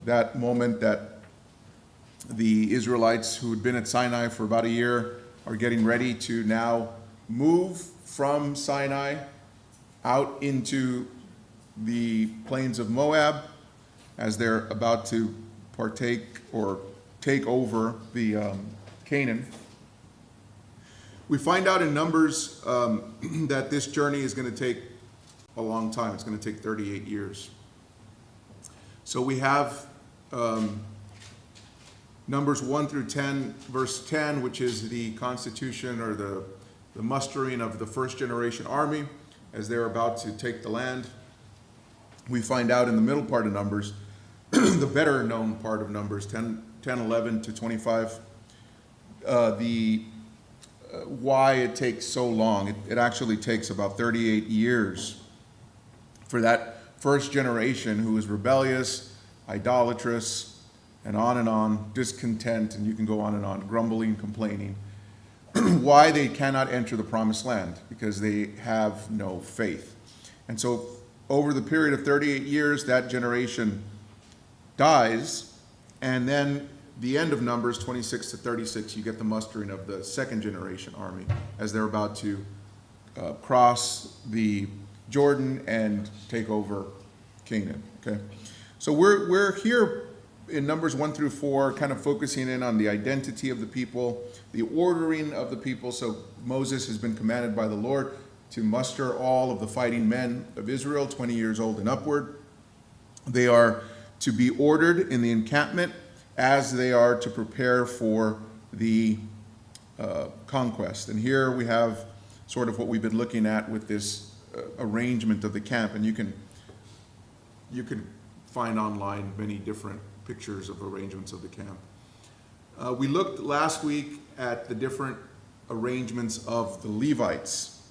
that moment that the Israelites who had been at Sinai for about a year are getting ready to now move from Sinai out into the plains of Moab as they're about to partake or take over the Canaan. We find out in Numbers that this journey is going to take a long time. It's going to take 38 years. So we have Numbers 1 through 10, verse 10, which is the constitution or the mustering of the first generation army as they're about to take the land. We find out in the middle part of Numbers, the better known part of Numbers, 10, 11 to 25, why it takes so long. It actually takes about 38 years for that first generation who is rebellious, idolatrous, and on, discontent, and you can go on, grumbling, complaining, why they cannot enter the promised land, because they have no faith. And so over the period of 38 years, that generation dies, and then the end of Numbers 26 to 36, you get the mustering of the second generation army as they're about to cross the Jordan and take over Canaan. Okay, so we're here in Numbers 1 through 4, kind of focusing in on the identity of the people, the ordering of the people. So Moses has been commanded by the Lord to muster all of the fighting men of Israel, 20 years old and upward. They are to be ordered in the encampment as they are to prepare for the conquest. And here we have sort of what we've been looking at with this arrangement of the camp. And you can find online many different pictures of arrangements of the camp. We looked last week at the different arrangements of the Levites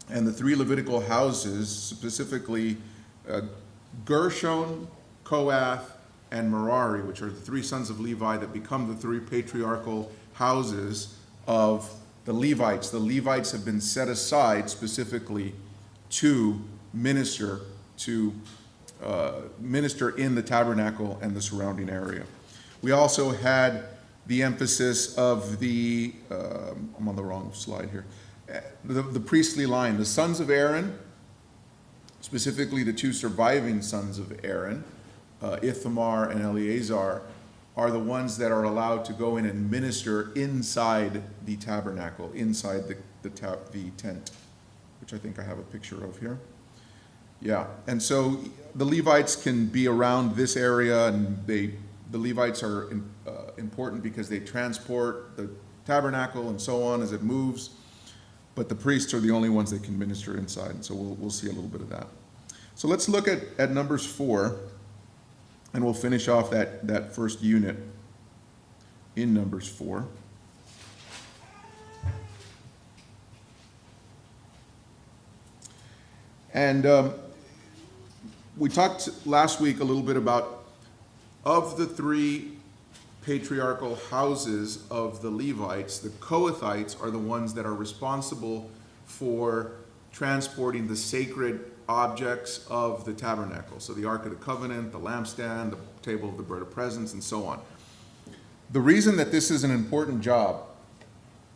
and the three Levitical houses, specifically Gershon, Kohath, and Merari, which are the three sons of Levi that become the three patriarchal houses of the Levites. The Levites have been set aside specifically to minister in the tabernacle and the surrounding area. We also had the emphasis of I'm on the wrong slide here, the priestly line. The sons of Aaron, specifically the two surviving sons of Aaron, Ithamar and Eleazar, are the ones that are allowed to go in and minister inside the tabernacle, inside the tent, which I think I have a picture of here. Yeah, and so the Levites can be around this area, and the Levites are important because they transport the tabernacle and so on as it moves, but the priests are the only ones that can minister inside, and so we'll see a little bit of that. So let's look at Numbers 4, and we'll finish off that first unit in Numbers 4. And we talked last week a little bit about, of the three patriarchal houses of the Levites, the Kohathites are the ones that are responsible for transporting the sacred objects of the tabernacle. So the Ark of the Covenant, the lampstand, the table of the bread of presence, and so on. The reason that this is an important job,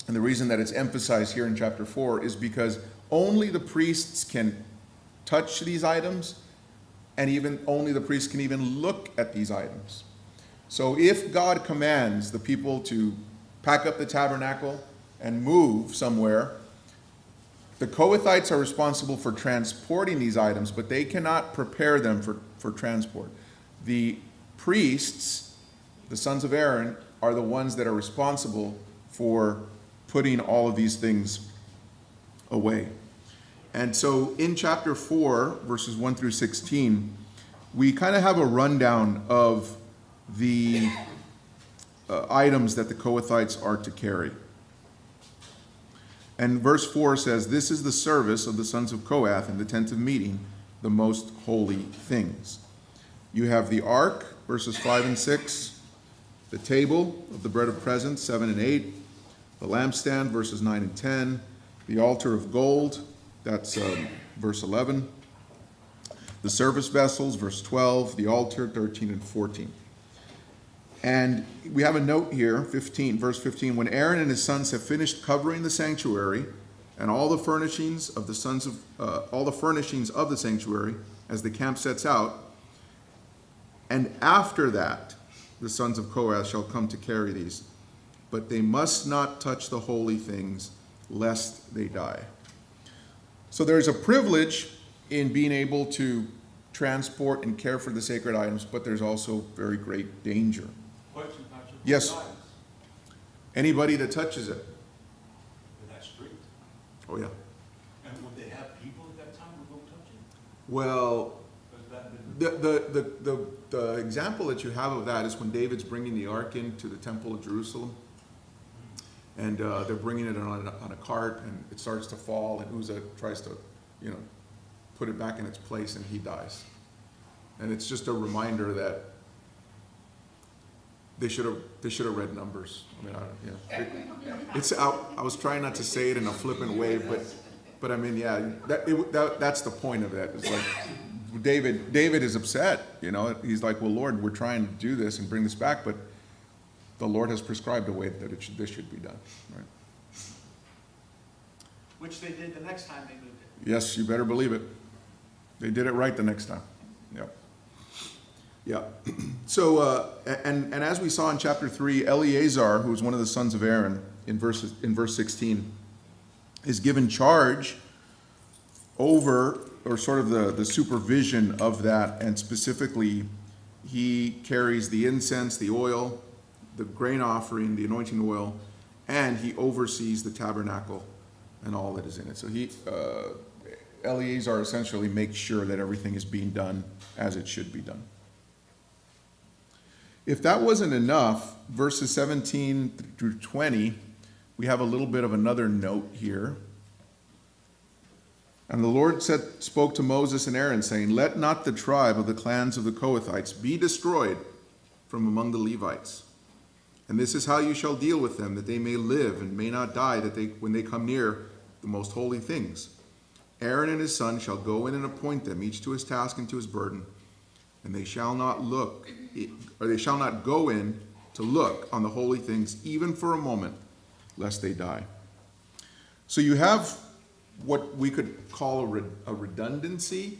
and the reason that it's emphasized here in chapter 4, is because only the priests can touch these items, and even only the priests can even look at these items. So if God commands the people to pack up the tabernacle and move somewhere, the Kohathites are responsible for transporting these items, but they cannot prepare them for transport. The priests, the sons of Aaron, are the ones that are responsible for putting all of these things away. And so in chapter 4, verses 1 through 16, we kind of have a rundown of the items that the Kohathites are to carry. And verse 4 says, "This is the service of the sons of Kohath in the tent of meeting, the most holy things." You have the ark, verses 5 and 6, the table of the bread of presence, 7 and 8, the lampstand, verses 9 and 10, the altar of gold, that's verse 11, the service vessels, verse 12, the altar, 13 and 14. And we have a note here, 15, verse 15. When Aaron and his sons have finished covering the sanctuary and all the furnishings of the sanctuary, as the camp sets out, and after that, the sons of Kohath shall come to carry these, but they must not touch the holy things, lest they die. So there's a privilege in being able to transport and care for the sacred items, but there's also very great danger. Yes. Anybody that touches it. That's strict. Oh, yeah. And would they have people at that time who don't touch it? Well, the example that you have of that is when David's bringing the ark into the temple of Jerusalem, and they're bringing it on a cart, and it starts to fall, and Uzzah tries to, put it back in its place, and he dies. And it's just a reminder that they should have read Numbers. I was trying not to say it in a flippant way, but I mean, yeah, that's the point of that. It's like David is upset. He's like, well, Lord, we're trying to do this and bring this back, but the Lord has prescribed a way that this should be done. Right? Which they did the next time they moved it. Yes, you better believe it. They did it right the next time. Yep. Yeah. So, and as we saw in chapter 3, Eleazar, who was one of the sons of Aaron, in verse 16, is given charge over, or sort of the supervision of that, and specifically, he carries the incense, the oil, the grain offering, the anointing oil, and he oversees the tabernacle and all that is in it. So Eleazar essentially makes sure that everything is being done as it should be done. If that wasn't enough, verses 17 through 20, we have a little bit of another note here. And the Lord spoke to Moses and Aaron, saying, "Let not the tribe of the clans of the Kohathites be destroyed from among the Levites. And this is how you shall deal with them, that they may live and may not die, when they come near the most holy things. Aaron and his son shall go in and appoint them, each to his task and to his burden. And they shall not go in to look on the holy things, even for a moment, lest they die." So you have what we could call a redundancy,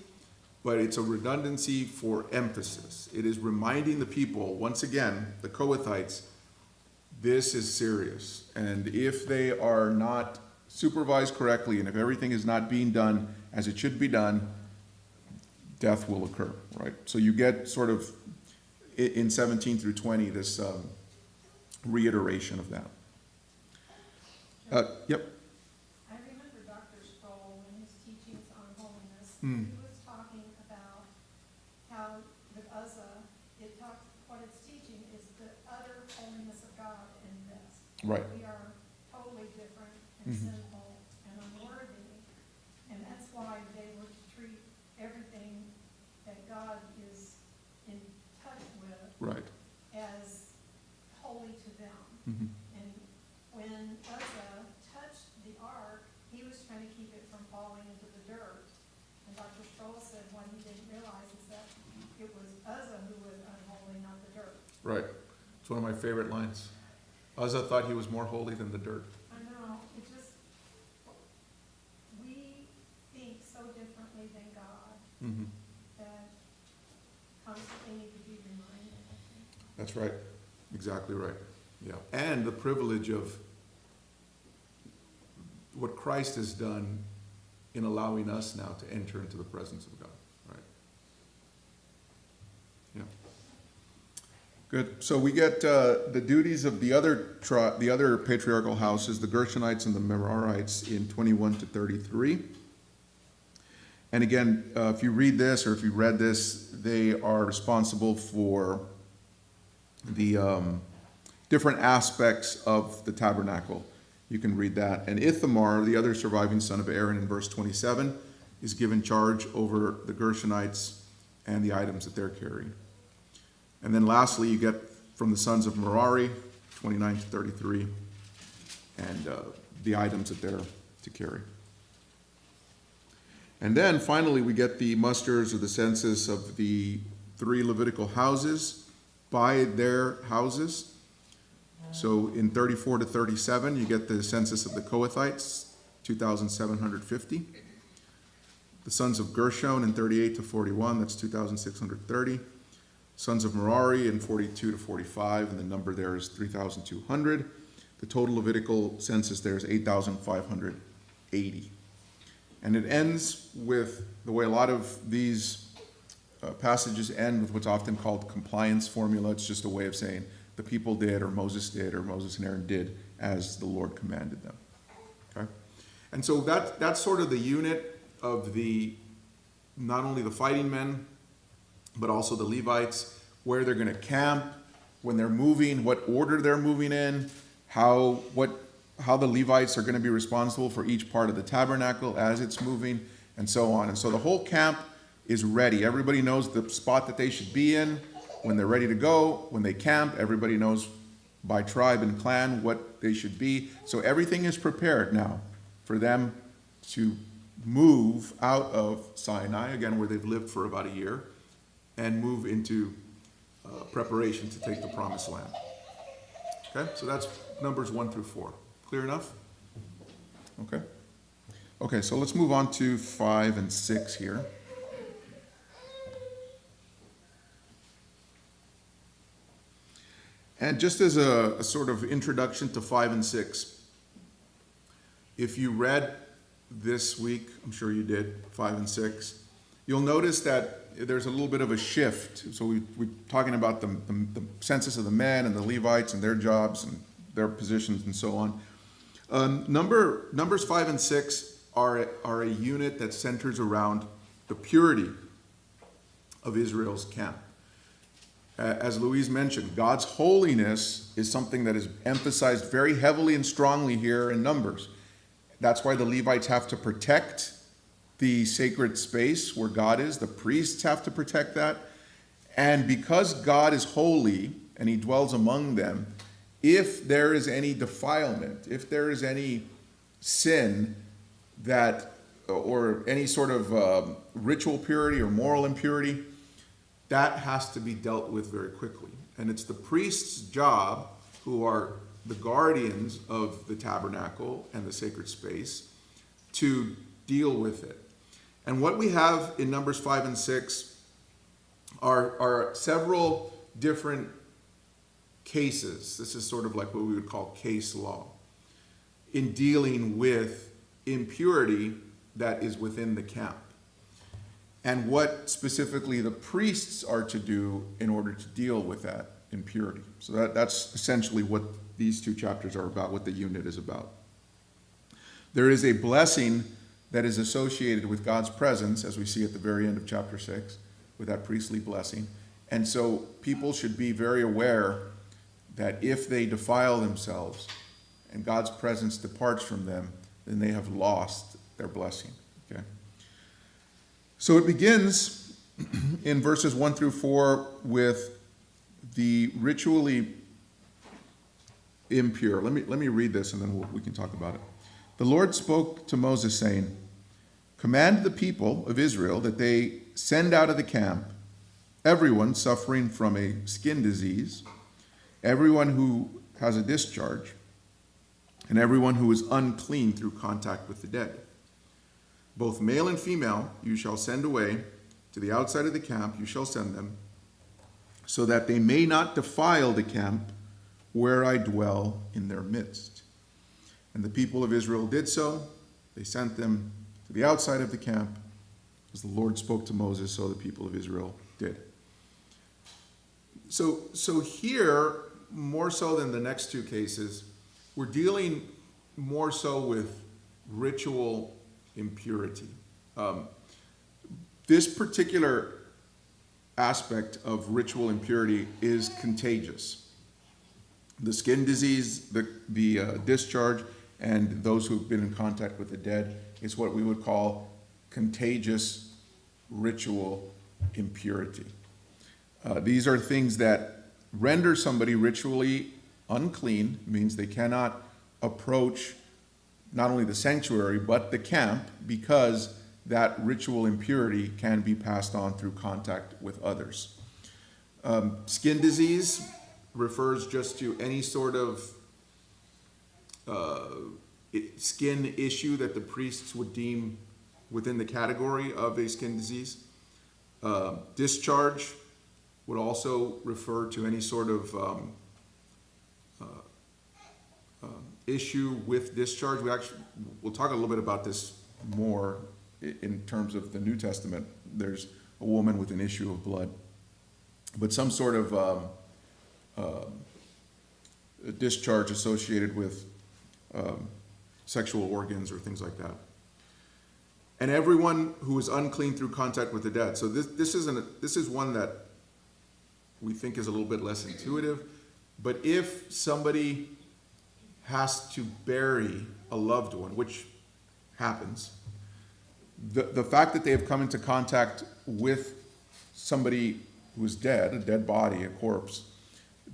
but it's a redundancy for emphasis. It is reminding the people, once again, the Kohathites, this is serious. And if they are not supervised correctly, and if everything is not being done as it should be done, death will occur, right? So you get sort of, in 17 through 20, this reiteration of that. Yep. I remember Dr. Sproul in his teachings on holiness. He was talking about how with Uzzah, what it's teaching is the utter holiness of God in this. Right. We are totally different and sinful and unworthy, and that's why they were to treat everything that God is in touch with Right. as holy to them. Mhm. And when Uzzah touched the ark, he was trying to keep it from falling into the dirt. And Dr. Sproul said what he didn't realize is that it was Uzzah who was unholy, not the dirt. Right. It's one of my favorite lines. Uzzah thought he was more holy than the dirt. I know, we think so differently than God Mm-hmm. that constantly need to be reminded, I think. That's right. Exactly right. Yeah. And the privilege of what Christ has done in allowing us now to enter into the presence of God. Right. Yeah. Good. So we get the duties of the other patriarchal houses, the Gershonites and the Merarites, in 21 to 33. And again, if you read this, or if you read this, they are responsible for the different aspects of the tabernacle. You can read that. And Ithamar, the other surviving son of Aaron, in verse 27, is given charge over the Gershonites and the items that they're carrying. And then lastly, you get from the sons of Merari, 29 to 33, and the items that they're to carry. And then finally, we get the musters or the census of the 3 Levitical houses by their houses. So in 34 to 37, you get the census of the Kohathites, 2,750. The sons of Gershon in 38 to 41, that's 2,630. Sons of Merari in 42 to 45, and the number there is 3,200. The total Levitical census there is 8,580. And it ends with the way a lot of these passages end, with what's often called compliance formula. It's just a way of saying the people did, or Moses and Aaron did, as the Lord commanded them. Okay? And so that's sort of the unit of the, not only the fighting men, but also the Levites, where they're going to camp, when they're moving, what order they're moving in, how the Levites are going to be responsible for each part of the tabernacle as it's moving, and so on. And so the whole camp is ready. Everybody knows the spot that they should be in when they're ready to go. When they camp, everybody knows by tribe and clan what they should be. So everything is prepared now for them to move out of Sinai, again, where they've lived for about a year, and move into preparation to take the promised land. Okay, so that's Numbers 1 through 4. Clear enough? Okay. Okay, so let's move on to 5 and 6 here. And just as a sort of introduction to 5 and 6, if you read this week, I'm sure you did, 5 and 6, you'll notice that there's a little bit of a shift. So we're talking about the census of the men and the Levites and their jobs and their positions and so on. Numbers 5 and 6 are a unit that centers around the purity of Israel's camp. As Louise mentioned, God's holiness is something that is emphasized very heavily and strongly here in Numbers. That's why the Levites have to protect the sacred space where God is. The priests have to protect that. And because God is holy and he dwells among them, if there is any defilement, if there is any sin that, or any sort of ritual purity or moral impurity, that has to be dealt with very quickly. And it's the priest's job, who are the guardians of the tabernacle and the sacred space, to deal with it. And what we have in Numbers 5 and 6 are several different cases. This is sort of like what we would call case law in dealing with impurity that is within the camp, and what specifically the priests are to do in order to deal with that impurity. So that's essentially what these 2 chapters are about, what the unit is about. There is a blessing that is associated with God's presence, as we see at the very end of chapter 6, with that priestly blessing. And so people should be very aware that if they defile themselves and God's presence departs from them, then they have lost their blessing. Okay? So it begins in verses 1 through 4 with the ritually impure. Let me read this and then we can talk about it. The Lord spoke to Moses, saying, "Command the people of Israel that they send out of the camp everyone suffering from a skin disease, everyone who has a discharge, and everyone who is unclean through contact with the dead. Both male and female you shall send away to the outside of the camp, you shall send them, so that they may not defile the camp where I dwell in their midst." And the people of Israel did so. They sent them to the outside of the camp. As the Lord spoke to Moses, so the people of Israel did. So here, more so than the next 2 cases, we're dealing more so with ritual impurity. This particular aspect of ritual impurity is contagious. The skin disease, the discharge, and those who've been in contact with the dead is what we would call contagious ritual impurity. These are things that render somebody ritually unclean, means they cannot approach not only the sanctuary but the camp, because that ritual impurity can be passed on through contact with others. Skin disease refers just to any sort of skin issue that the priests would deem within the category of a skin disease. Discharge would also refer to any sort of issue with discharge. We'll talk a little bit about this more in terms of the New Testament. There's a woman with an issue of blood, but some sort of discharge associated with sexual organs or things like that. And everyone who is unclean through contact with the dead. So this is one that we think is a little bit less intuitive. But if somebody has to bury a loved one, which happens, the fact that they have come into contact with somebody who's dead, a dead body, a corpse,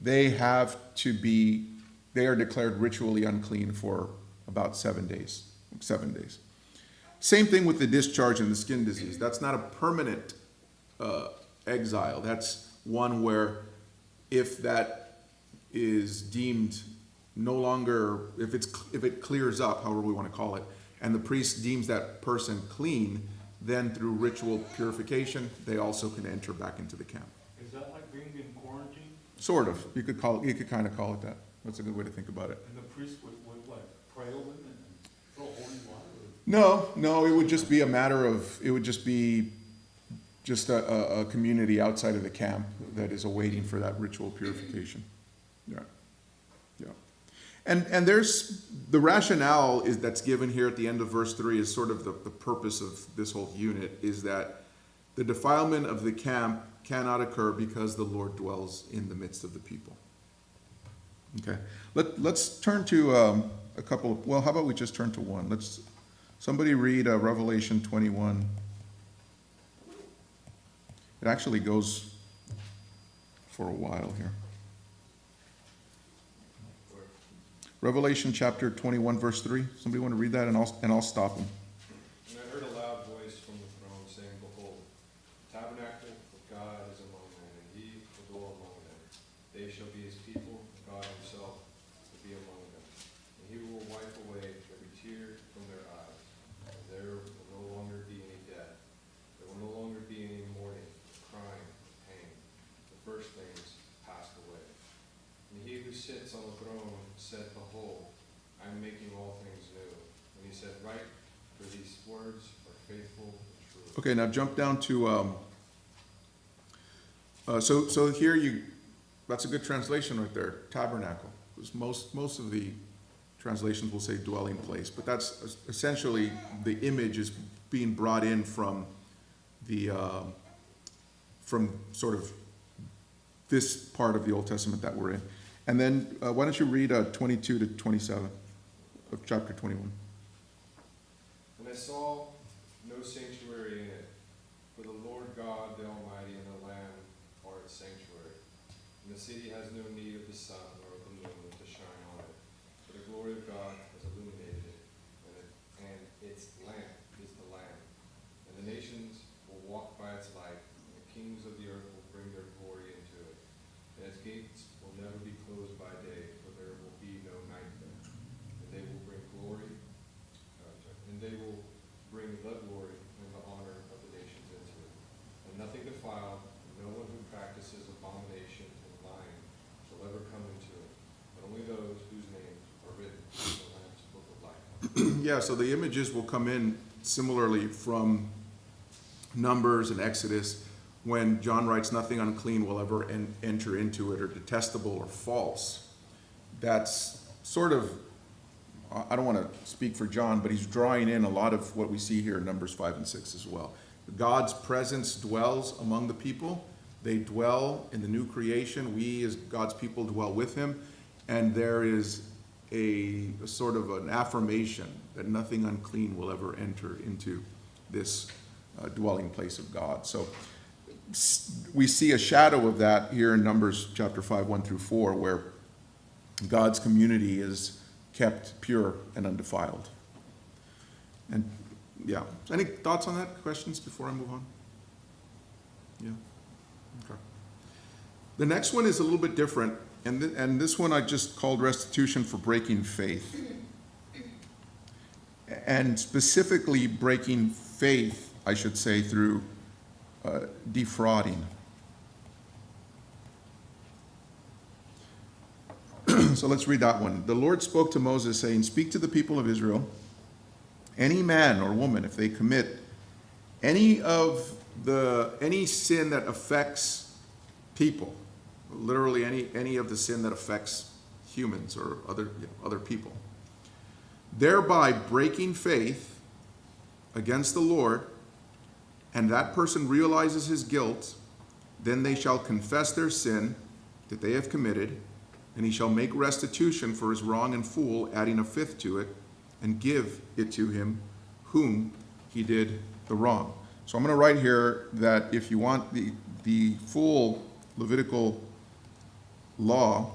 they are declared ritually unclean for about 7 days. Same thing with the discharge and the skin disease. That's not a permanent exile. That's one where if that is deemed no longer, if it clears up, however we want to call it, and the priest deems that person clean, then through ritual purification, they also can enter back into the camp. Is that like being in quarantine? Sort of. You could kind of call it that. That's a good way to think about it. And the priest would what, pray over them and throw holy water? No, it would just be a community outside of the camp that is awaiting for that ritual purification. Yeah. And there's the rationale that's given here at the end of verse 3 is sort of the purpose of this whole unit, is that the defilement of the camp cannot occur because the Lord dwells in the midst of the people. Okay, let's turn to a couple. Well, how about we just turn to one? Somebody read Revelation 21. It actually goes for a while here. Revelation chapter 21, verse 3. Somebody want to read that, and I'll stop him. And I heard a loud voice from the throne saying, Behold, the tabernacle of God is among men, and he will dwell among them. They shall be his people, and God himself will be among them. And he will wipe away every tear from their eyes. And there will no longer be any death. There will no longer be any mourning, crying, pain. The first things passed away. And he who sits on the throne said, Behold, I am making all things new. And he said, Write, for these words are faithful and true. Okay, now jump down to so here that's a good translation right there, tabernacle. Because most of the translations will say dwelling place, but that's essentially the image is being brought in from the from sort of this part of the Old Testament that we're in. And then why don't you read 22 to 27 of chapter 21. And I saw no sanctuary in it, for the Lord God, the Almighty, and the Lamb are its sanctuary. And the city has no need of the sun or of the moon to shine on it, for the glory of God has illuminated it, and its lamp is the Lamb. And the nations will walk by its light, and the kings of the earth will bring their glory into it. And its gates will never be closed by day, for there will be no night there. And they will bring the glory and the honor of the nations into it. And nothing defiled, no one who practices abomination and lying shall ever come into it, but only those whose names are written in the Lamb's book of life. Yeah, so the images will come in similarly from Numbers and Exodus when John writes nothing unclean will ever enter into it, or detestable or false. That's sort of, I don't want to speak for John, but he's drawing in a lot of what we see here in Numbers 5 and 6 as well. God's presence dwells among the people. They dwell in the new creation. We as God's people dwell with him. And there is a sort of an affirmation that nothing unclean will ever enter into this dwelling place of God. So we see a shadow of that here in Numbers chapter 5, 1 through 4, where God's community is kept pure and undefiled. And Yeah. Any thoughts on that? Questions before I move on? Yeah. Okay. The next one is a little bit different, and this one I just called restitution for breaking faith. And specifically breaking faith, I should say, through defrauding. So let's read that one. The Lord spoke to Moses, saying, "Speak to the people of Israel. Any man or woman, if they commit any sin that affects people, literally any of the sin that affects humans or other people, thereby breaking faith against the Lord, and that person realizes his guilt, then they shall confess their sin that they have committed, and he shall make restitution for his wrong in full, adding a fifth to it, and give it to him whom he did the wrong." So I'm going to write here that if you want the full Levitical law,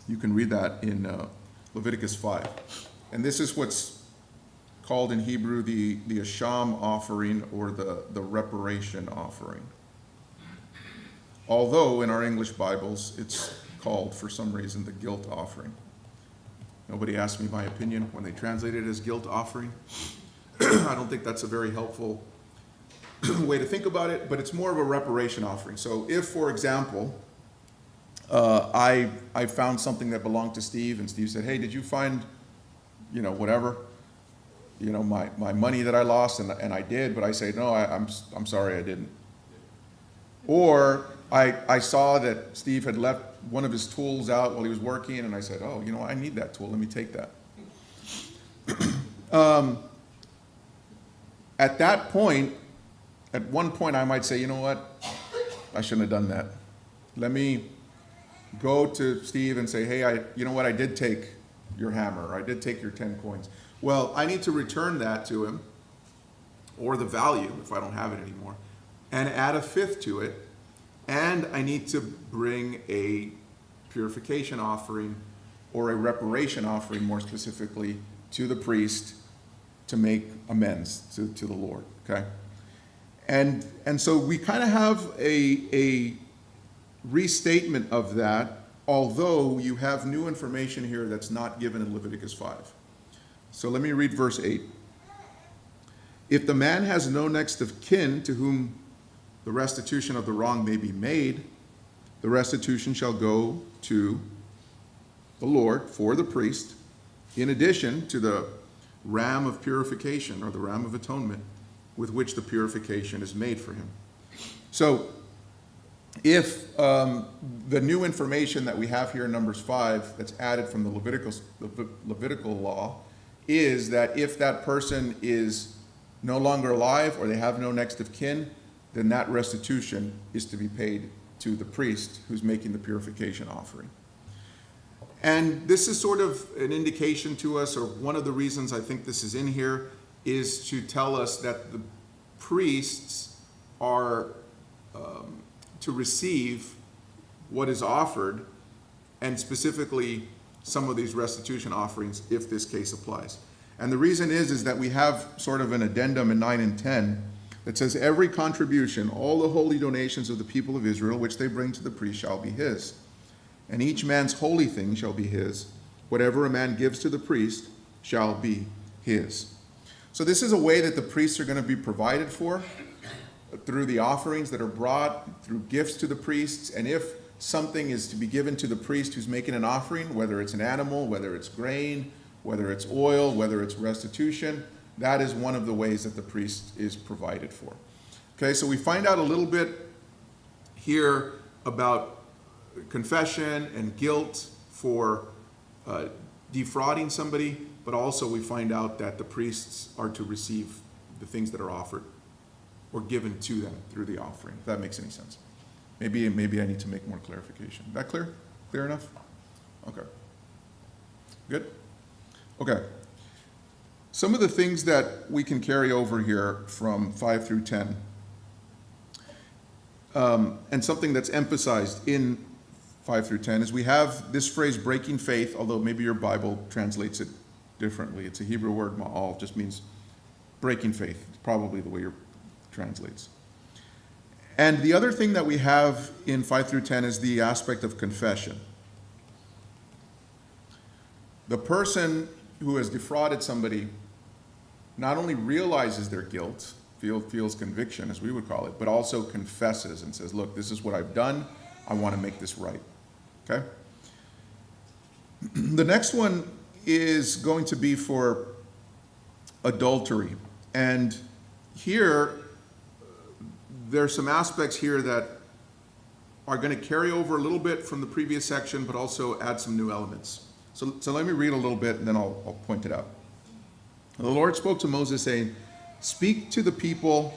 you can read that in Leviticus 5. And this is what's called in Hebrew the Asham offering, or the reparation offering. Although in our English Bibles, it's called, for some reason, the guilt offering. Nobody asked me my opinion when they translate it as guilt offering. I don't think that's a very helpful way to think about it, but it's more of a reparation offering. So if, for example, I found something that belonged to Steve, and Steve said, "Hey, did you find, whatever, my money that I lost?" And I did, but I say, "No, I'm sorry, I didn't." Or I saw that Steve had left one of his tools out while he was working, and I said, "Oh, I need that tool, let me take that." At that point, at one point I might say, "You know what, I shouldn't have done that. Let me go to Steve and say, 'Hey, I did take your hammer, or I did take your 10 coins. Well, I need to return that to him, or the value if I don't have it anymore, and add a fifth to it. And I need to bring a purification offering, or a reparation offering more specifically, to the priest to make amends to the Lord." Okay? And so we kind of have a restatement of that, although you have new information here that's not given in Leviticus 5. So let me read verse 8. "If the man has no next of kin to whom the restitution of the wrong may be made, the restitution shall go to the Lord for the priest, in addition to the ram of purification, or the ram of atonement, with which the purification is made for him." So if the new information that we have here in Numbers 5 that's added from the Levitical law is that if that person is no longer alive, or they have no next of kin, then that restitution is to be paid to the priest who's making the purification offering. And this is sort of an indication to us, or one of the reasons I think this is in here, is to tell us that the priests are to receive what is offered, and specifically some of these restitution offerings, if this case applies. And the reason is that we have sort of an addendum in 9 and 10 that says, "Every contribution, all the holy donations of the people of Israel, which they bring to the priest, shall be his. And each man's holy thing shall be his. Whatever a man gives to the priest shall be his." So this is a way that the priests are going to be provided for through the offerings that are brought, through gifts to the priests. And if something is to be given to the priest who's making an offering, whether it's an animal, whether it's grain, whether it's oil, whether it's restitution, that is one of the ways that the priest is provided for. Okay, so we find out a little bit here about confession and guilt for defrauding somebody, but also we find out that the priests are to receive the things that are offered or given to them through the offering, if that makes any sense. Maybe I need to make more clarification. That clear? Clear enough? Okay. Good? Okay. Some of the things that we can carry over here from 5 through 10, and something that's emphasized in 5 through 10, is we have this phrase breaking faith, although maybe your Bible translates it differently. It's a Hebrew word, ma'al, just means breaking faith, probably the way it translates. And the other thing that we have in 5 through 10 is the aspect of confession. The person who has defrauded somebody not only realizes their guilt, feels conviction, as we would call it, but also confesses and says, look, this is what I've done. I want to make this right. Okay? The next one is going to be for adultery. And here, there's some aspects here that are going to carry over a little bit from the previous section, but also add some new elements. So let me read a little bit, and then I'll point it out. The Lord spoke to Moses, saying, speak to the people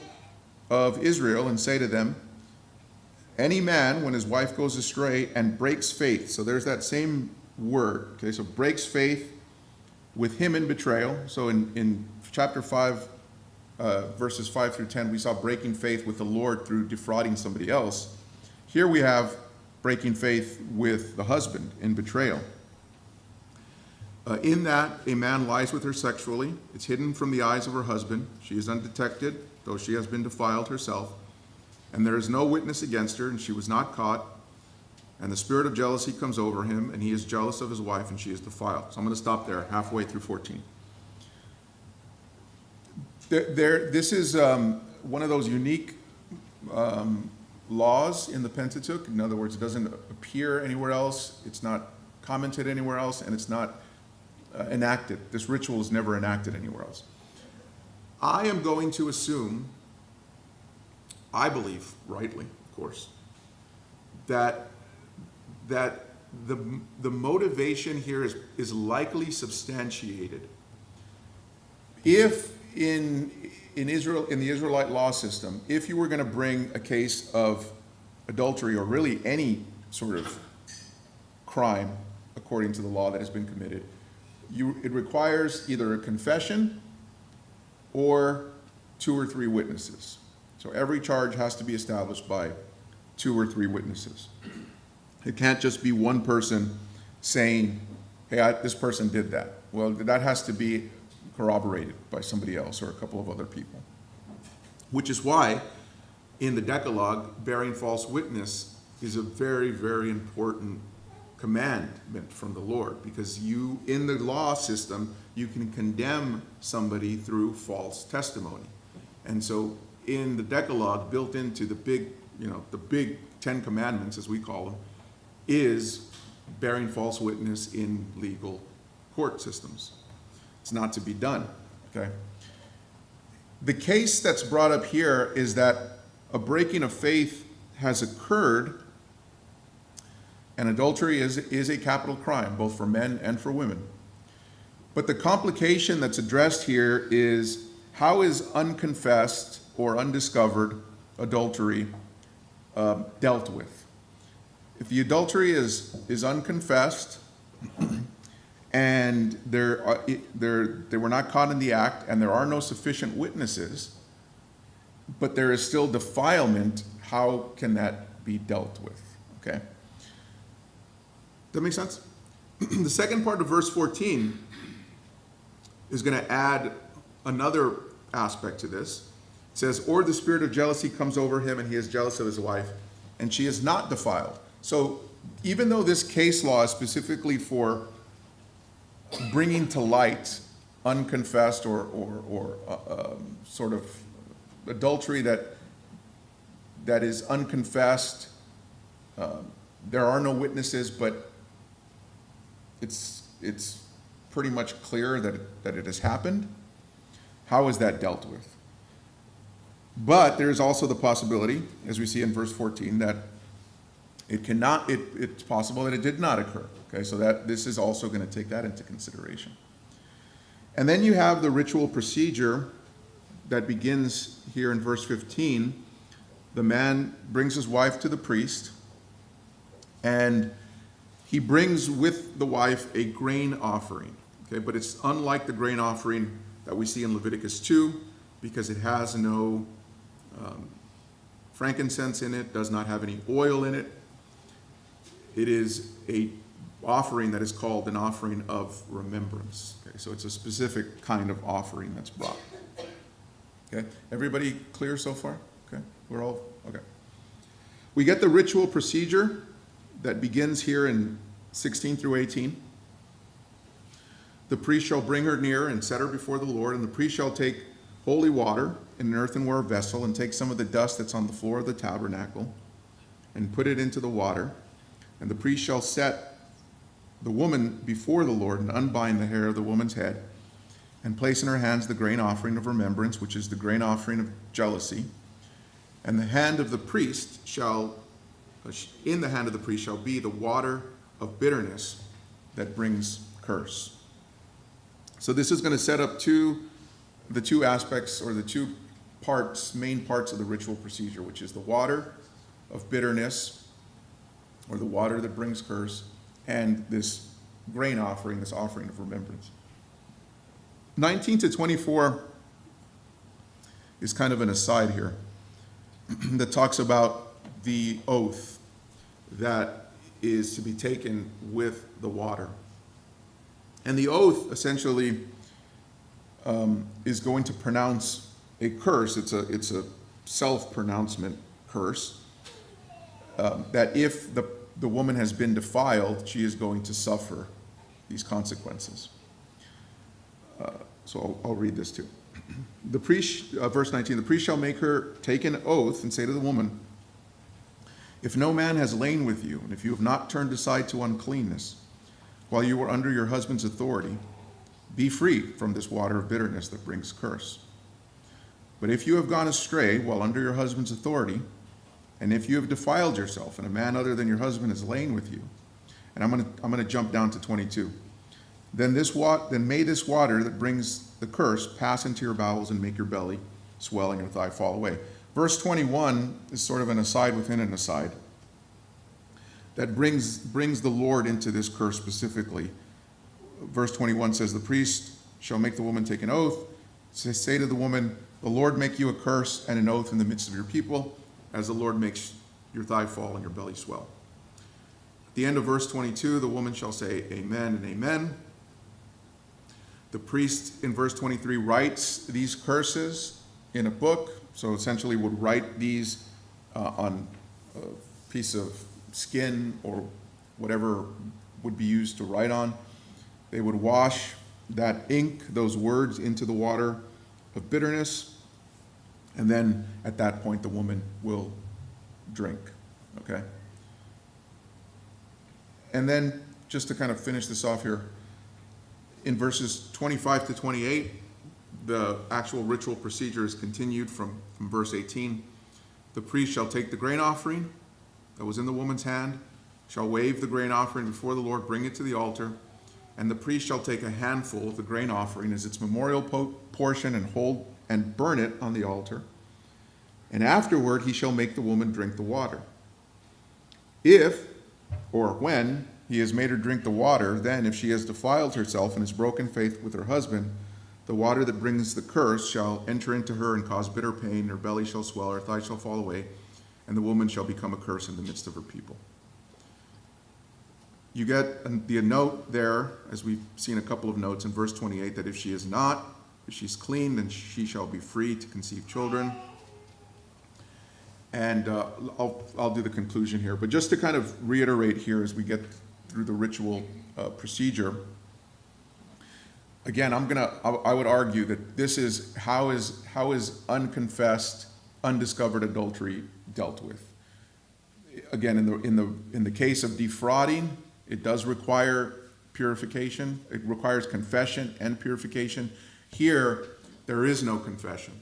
of Israel and say to them, any man, when his wife goes astray and breaks faith, so there's that same word, okay, so breaks faith with him in betrayal. So in chapter 5, verses 5 through 10, we saw breaking faith with the Lord through defrauding somebody else. Here we have breaking faith with the husband in betrayal. In that, a man lies with her sexually. It's hidden from the eyes of her husband. She is undetected, though she has been defiled herself. And there is no witness against her, and she was not caught. And the spirit of jealousy comes over him, and he is jealous of his wife, and she is defiled. So I'm going to stop there, halfway through 14. This is one of those unique laws in the Pentateuch. In other words, it doesn't appear anywhere else. It's not commented anywhere else, and it's not enacted. This ritual is never enacted anywhere else. I am going to assume, I believe, rightly, of course, that the motivation here is likely substantiated. If in Israel, in the Israelite law system, if you were going to bring a case of adultery or really any sort of crime according to the law that has been committed, it requires either a confession or 2 or 3 witnesses. So every charge has to be established by 2 or 3 witnesses. It can't just be one person saying, hey, this person did that. Well, that has to be corroborated by somebody else or a couple of other people. Which is why in the Decalogue, bearing false witness is a very, very important commandment from the Lord, because in the law system, you can condemn somebody through false testimony. And so in the Decalogue, built into the big 10 commandments, as we call them, is bearing false witness in legal court systems. It's not to be done, okay? The case that's brought up here is that a breaking of faith has occurred, and adultery is a capital crime, both for men and for women. But the complication that's addressed here is, how is unconfessed or undiscovered adultery dealt with? If the adultery is unconfessed, and they were not caught in the act, and there are no sufficient witnesses, but there is still defilement, how can that be dealt with? Okay? Does that make sense? The second part of verse 14 is going to add another aspect to this. It says, or the spirit of jealousy comes over him, and he is jealous of his wife, and she is not defiled. So even though this case law is specifically for bringing to light unconfessed or sort of adultery that is unconfessed, there are no witnesses, but it's pretty much clear that it has happened. How is that dealt with? But there is also the possibility, as we see in verse 14, that it's possible that it did not occur. Okay, so that this is also going to take that into consideration. And then you have the ritual procedure that begins here in verse 15. The man brings his wife to the priest, and he brings with the wife a grain offering. Okay, but it's unlike the grain offering that we see in Leviticus 2, because it has no frankincense in it, does not have any oil in it. It is a offering that is called an offering of remembrance. Okay, so it's a specific kind of offering that's brought. Okay, everybody clear so far? Okay, we're all, okay. We get the ritual procedure that begins here in 16 through 18. The priest shall bring her near and set her before the Lord, and the priest shall take holy water in an earthenware vessel and take some of the dust that's on the floor of the tabernacle and put it into the water. And the priest shall set the woman before the Lord and unbind the hair of the woman's head and place in her hands the grain offering of remembrance, which is the grain offering of jealousy. And the hand of the priest shall, in the hand of the priest shall be the water of bitterness that brings curse. So this is going to set up the two aspects, or the two parts, main parts of the ritual procedure, which is the water of bitterness, or the water that brings curse, and this grain offering, this offering of remembrance. 19 to 24 is kind of an aside here that talks about the oath that is to be taken with the water. And the oath essentially is going to pronounce a curse. It's a self-pronouncement curse that if the woman has been defiled, she is going to suffer these consequences. So I'll read this too. The priest, verse 19, the priest shall make her take an oath and say to the woman, if no man has lain with you, and if you have not turned aside to uncleanness, while you were under your husband's authority, be free from this water of bitterness that brings curse. But if you have gone astray while under your husband's authority, and if you have defiled yourself, and a man other than your husband has lain with you, and I'm going to jump down to 22. Then may this water that brings the curse pass into your bowels and make your belly swell and your thigh fall away. Verse 21 is sort of an aside within an aside that brings the Lord into this curse specifically. Verse 21 says, the priest shall make the woman take an oath, say to the woman, the Lord make you a curse and an oath in the midst of your people, as the Lord makes your thigh fall and your belly swell. At the end of verse 22, the woman shall say amen and amen. The priest in verse 23 writes these curses in a book, so essentially would write these on a piece of skin or whatever would be used to write on. They would wash that ink, those words, into the water of bitterness, and then at that point the woman will drink, okay? And then, just to kind of finish this off here, in verses 25 to 28, the actual ritual procedure is continued from verse 18. The priest shall take the grain offering that was in the woman's hand, shall wave the grain offering before the Lord, bring it to the altar, and the priest shall take a handful of the grain offering as its memorial portion and burn it on the altar. And afterward he shall make the woman drink the water. If, or when, he has made her drink the water, then if she has defiled herself and has broken faith with her husband, the water that brings the curse shall enter into her and cause bitter pain, her belly shall swell, her thigh shall fall away, and the woman shall become a curse in the midst of her people. You get the note there, as we've seen a couple of notes in verse 28, that if she is not, if she's clean, then she shall be free to conceive children. And I'll do the conclusion here. But just to kind of reiterate here as we get through the ritual procedure, again, I would argue that this is how is unconfessed, undiscovered adultery dealt with. Again, in the case of defrauding, it does require purification. It requires confession and purification. Here, there is no confession.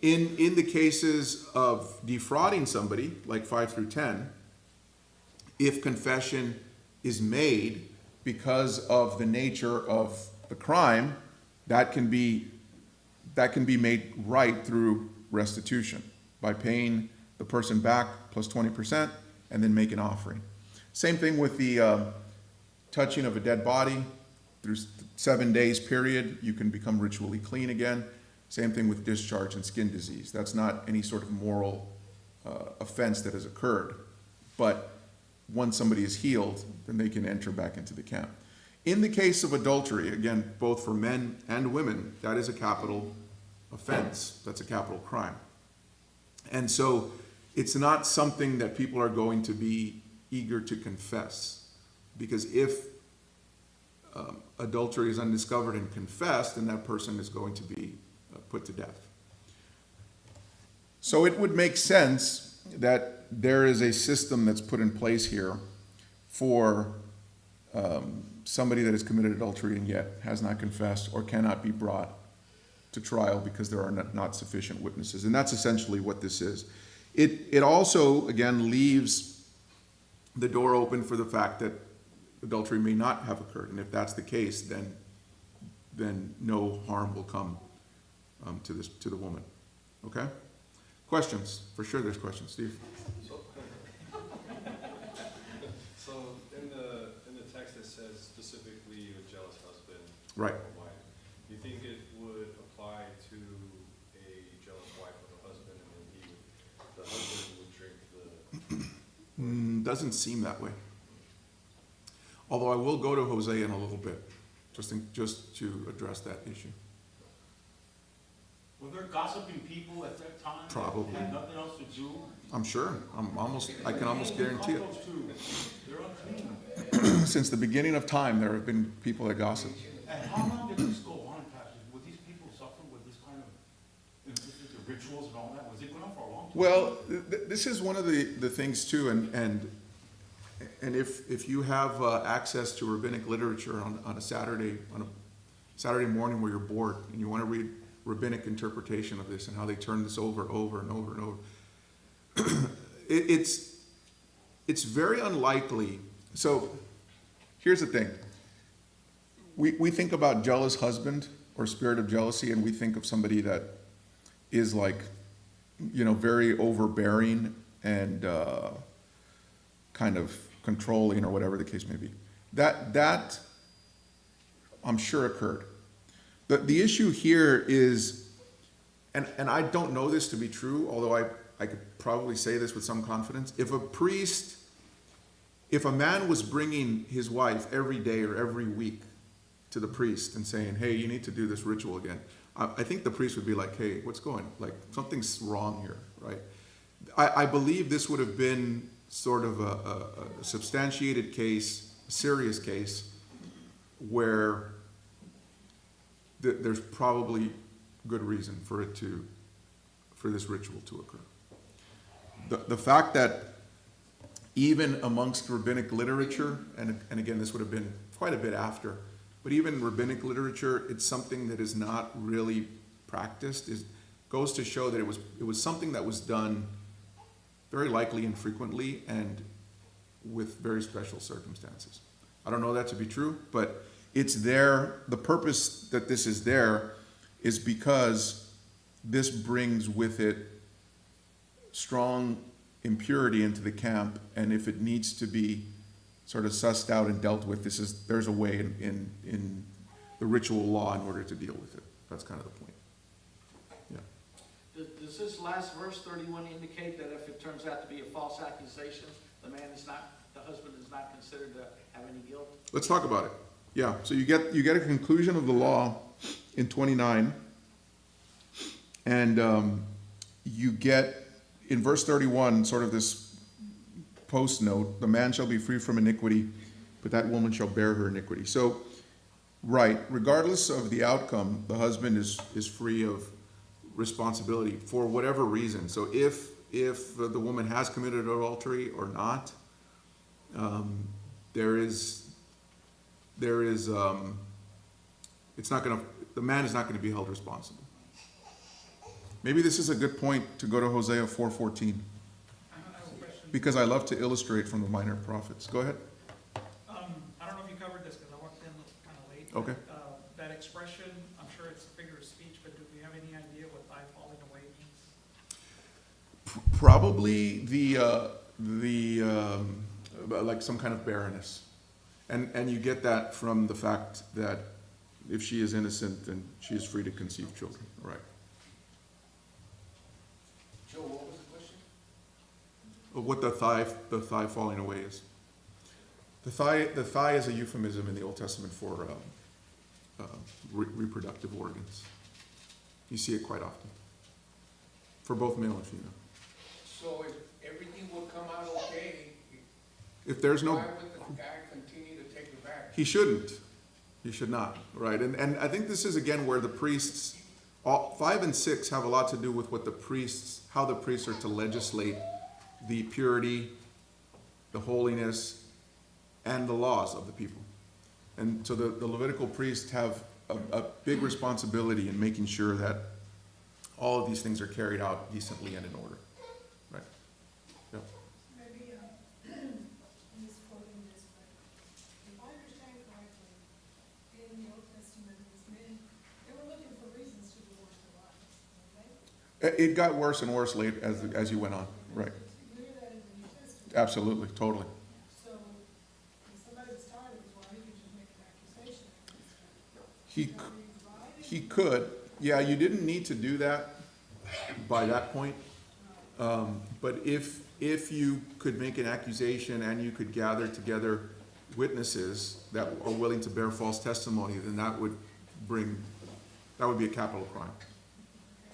In the cases of defrauding somebody, like 5 through 10, if confession is made because of the nature of the crime, that can be made right through restitution by paying the person back plus 20% and then make an offering. Same thing with the touching of a dead body. Through 7 days period, you can become ritually clean again. Same thing with discharge and skin disease. That's not any sort of moral offense that has occurred. But once somebody is healed, then they can enter back into the camp. In the case of adultery, again, both for men and women, that is a capital offense. That's a capital crime. And so it's not something that people are going to be eager to confess. Because if adultery is undiscovered and confessed, then that person is going to be put to death. So it would make sense that there is a system that's put in place here for somebody that has committed adultery and yet has not confessed or cannot be brought to trial because there are not sufficient witnesses. And that's essentially what this is. It also, again, leaves the door open for the fact that adultery may not have occurred. And if that's the case, then no harm will come to the woman. Okay? Questions? For sure there's questions. Steve? So in the text it says specifically a jealous husband Right. or wife. Do you think it would apply to a jealous wife of a husband, and then the husband would drink the? Doesn't seem that way. Although I will go to Hosea in a little bit, just to address that issue. Were there gossiping people at that time? that Probably. Had nothing else to do? I'm sure. I can almost guarantee it. Those two, they're unclean. Since the beginning of time, there have been people that gossip. And how long did this go on, Pastor? Would these people suffer with this kind of, the rituals and all that? Was it going on for a long time? Well, this is one of the things too, and if you have access to rabbinic literature on a Saturday morning where you're bored and you want to read rabbinic interpretation of this and how they turn this over and over and over, it's very unlikely. So here's the thing. We think about jealous husband or spirit of jealousy, and we think of somebody that is like, very overbearing and kind of controlling or whatever the case may be. That I'm sure occurred. The issue here is, and I don't know this to be true, although I could probably say this with some confidence. If a man was bringing his wife every day or every week to the priest and saying, hey, you need to do this ritual again, I think the priest would be like, hey, what's going, like something's wrong here, right? I believe this would have been sort of a substantiated case, a serious case, where there's probably good reason for this ritual to occur. The fact that even amongst rabbinic literature, and again, this would have been quite a bit after, but even rabbinic literature, it's something that is not really practiced. It goes to show that it was something that was done very likely infrequently and with very special circumstances. I don't know that to be true, but it's there. The purpose that this is there is because this brings with it strong impurity into the camp, and if it needs to be sort of sussed out and dealt with, there's a way in the ritual law in order to deal with it. That's kind of the point. Yeah. Does this last verse 31 indicate that if it turns out to be a false accusation, the husband is not considered to have any guilt? Let's talk about it. Yeah, so you get a conclusion of the law in 29, and you get in verse 31 sort of this post note: the man shall be free from iniquity, but that woman shall bear her iniquity. So, right, regardless of the outcome, the husband is free of responsibility for whatever reason. So if the woman has committed adultery or not, the man is not going to be held responsible. Maybe this is a good point to go to Hosea 4:14, I have a question. because I love to illustrate from the minor prophets. Go ahead. I don't know if you covered this because I walked in kind of late. Okay. That expression, I'm sure it's a figure of speech, but do we have any idea what thigh falling away means? Probably like some kind of barrenness, and you get that from the fact that if she is innocent, then she is free to conceive children. Right. Joe, what was the question? What the thigh falling away is. The thigh is a euphemism in the Old Testament for reproductive organs. You see it quite often. For both male and female. So if everything would come out okay, If there's no, why would the guy continue to take it back? he shouldn't. He should not, right? And I think this is again where the priests, 5 and 6 have a lot to do with what the priests, how the priests are to legislate the purity, the holiness, and the laws of the people. And so the Levitical priests have a big responsibility in making sure that all of these things are carried out decently and in order, right? Yep. Maybe, I'm misquoting this, but if I understand correctly, in the Old Testament, these men, they were looking for reasons to divorce their wives, okay? It got worse and worse late as you went on, right? You hear that in the New Testament. Absolutely, totally. So, if somebody was tired of his wife, he could just make an accusation against her. He, Is that right? he could, yeah, you didn't need to do that by that point. But if you could make an accusation and you could gather together witnesses that are willing to bear false testimony, then that would be a capital crime.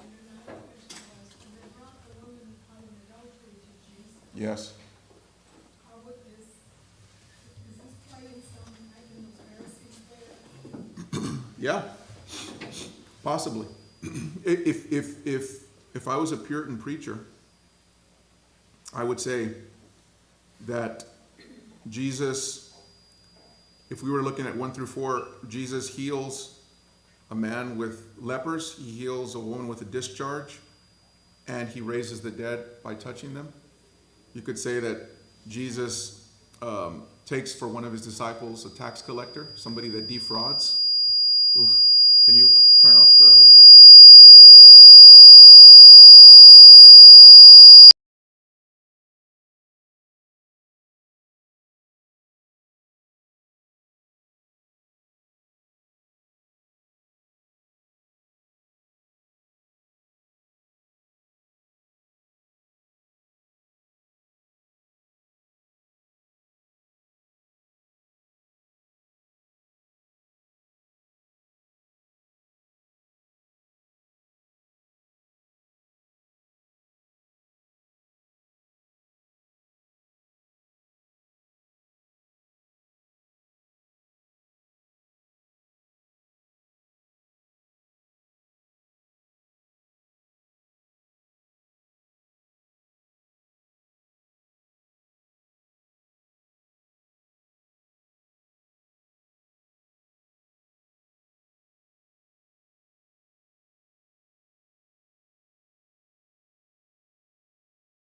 And then another question was, when they brought the woman caught in adultery to Jesus, Yes. how would this, is this playing some night in those Pharisees there? Yeah, possibly. If I was a Puritan preacher, I would say that Jesus, if we were looking at 1 through 4, Jesus heals a man with lepers, he heals a woman with a discharge, and he raises the dead by touching them. You could say that Jesus takes for one of his disciples a tax collector, somebody that defrauds. Oof. Can you turn off the